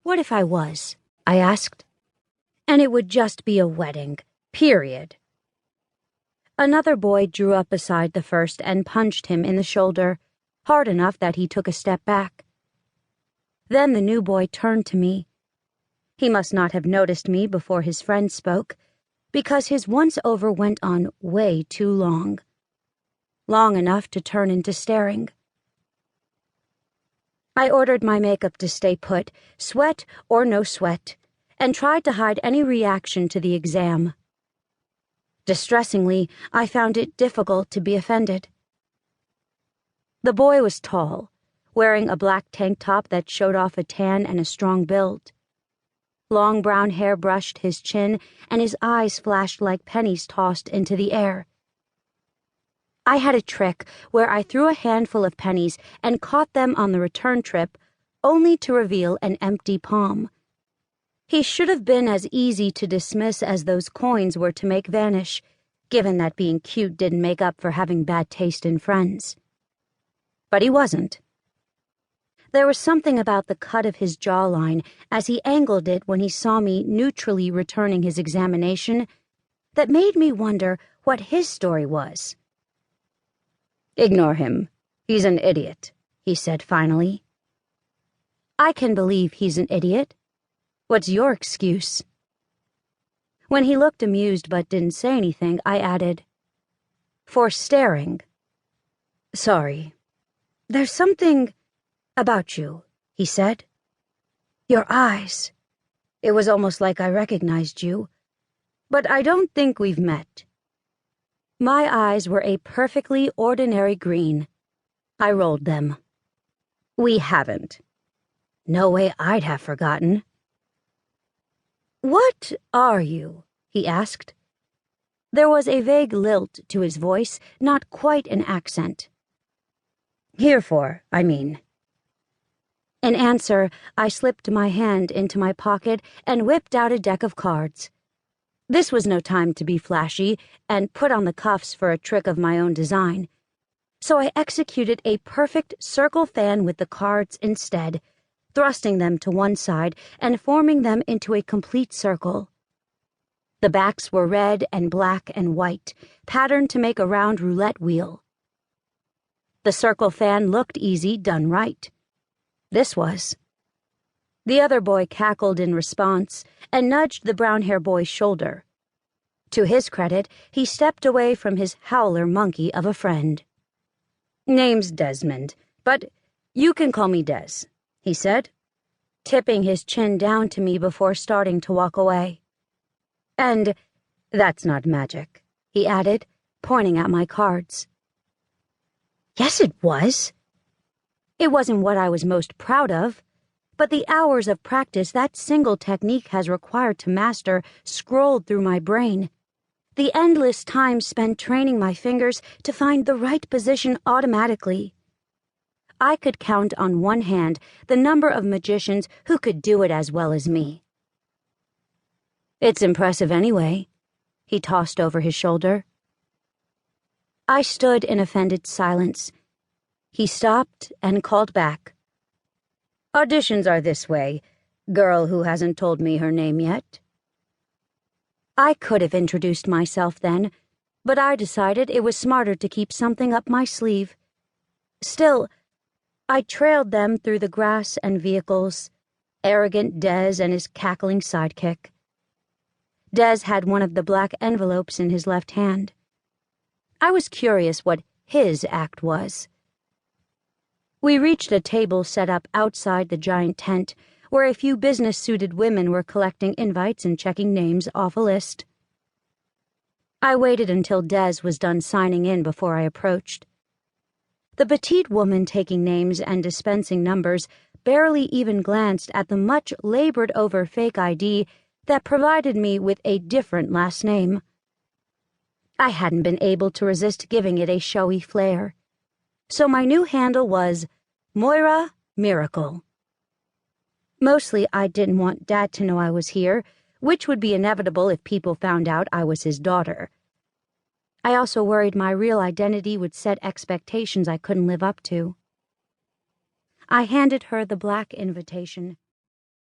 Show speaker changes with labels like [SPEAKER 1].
[SPEAKER 1] What if I was? I asked. And it would just be a wedding, period. Another boy drew up beside the first and punched him in the shoulder, hard enough that he took a step back. Then the new boy turned to me. He must not have noticed me before his friend spoke, because his once-over went on way too long. Long enough to turn into staring. I ordered my makeup to stay put, sweat or no sweat, and tried to hide any reaction to the exam. Distressingly, I found it difficult to be offended. The boy was tall, wearing a black tank top that showed off a tan and a strong build. Long brown hair brushed his chin, and his eyes flashed like pennies tossed into the air. I had a trick where I threw a handful of pennies and caught them on the return trip, only to reveal an empty palm. He should have been as easy to dismiss as those coins were to make vanish, given that being cute didn't make up for having bad taste in friends. But he wasn't. There was something about the cut of his jawline as he angled it when he saw me neutrally returning his examination that made me wonder what his story was. "Ignore him. He's an idiot," he said finally. "I can believe he's an idiot. What's your excuse?" When he looked amused but didn't say anything, I added, "For staring." "Sorry. There's something about you," he said. "Your eyes. It was almost like I recognized you. But I don't think we've met." My eyes were a perfectly ordinary green. I rolled them. "We haven't." No way I'd have forgotten. "What are you?" he asked. There was a vague lilt to his voice, not quite an accent. "Here for, I mean." In answer, I slipped my hand into my pocket and whipped out a deck of cards. This was no time to be flashy and put on the cuffs for a trick of my own design, so I executed a perfect circle fan with the cards instead, thrusting them to one side and forming them into a complete circle. The backs were red and black and white, patterned to make a round roulette wheel. The circle fan looked easy done right. This was. The other boy cackled in response and nudged the brown-haired boy's shoulder. To his credit, he stepped away from his howler monkey of a friend. "Name's Desmond, but you can call me Des," he said, tipping his chin down to me before starting to walk away. "And that's not magic," he added, pointing at my cards. Yes, it was. It wasn't what I was most proud of, but the hours of practice that single technique has required to master scrolled through my brain. The endless time spent training my fingers to find the right position automatically. I could count on one hand the number of magicians who could do it as well as me. "It's impressive anyway," he tossed over his shoulder. I stood in offended silence. He stopped and called back. "Auditions are this way, girl who hasn't told me her name yet." I could have introduced myself then, but I decided it was smarter to keep something up my sleeve. Still, I trailed them through the grass and vehicles, arrogant Des and his cackling sidekick. Des had one of the black envelopes in his left hand. I was curious what his act was. We reached a table set up outside the giant tent, where a few business-suited women were collecting invites and checking names off a list. I waited until Des was done signing in before I approached. The petite woman taking names and dispensing numbers barely even glanced at the much-labored-over fake ID that provided me with a different last name. I hadn't been able to resist giving it a showy flair, so my new handle was Moira Miracle. Mostly I didn't want Dad to know I was here, which would be inevitable if people found out I was his daughter. I also worried my real identity would set expectations I couldn't live up to. I handed her the black invitation.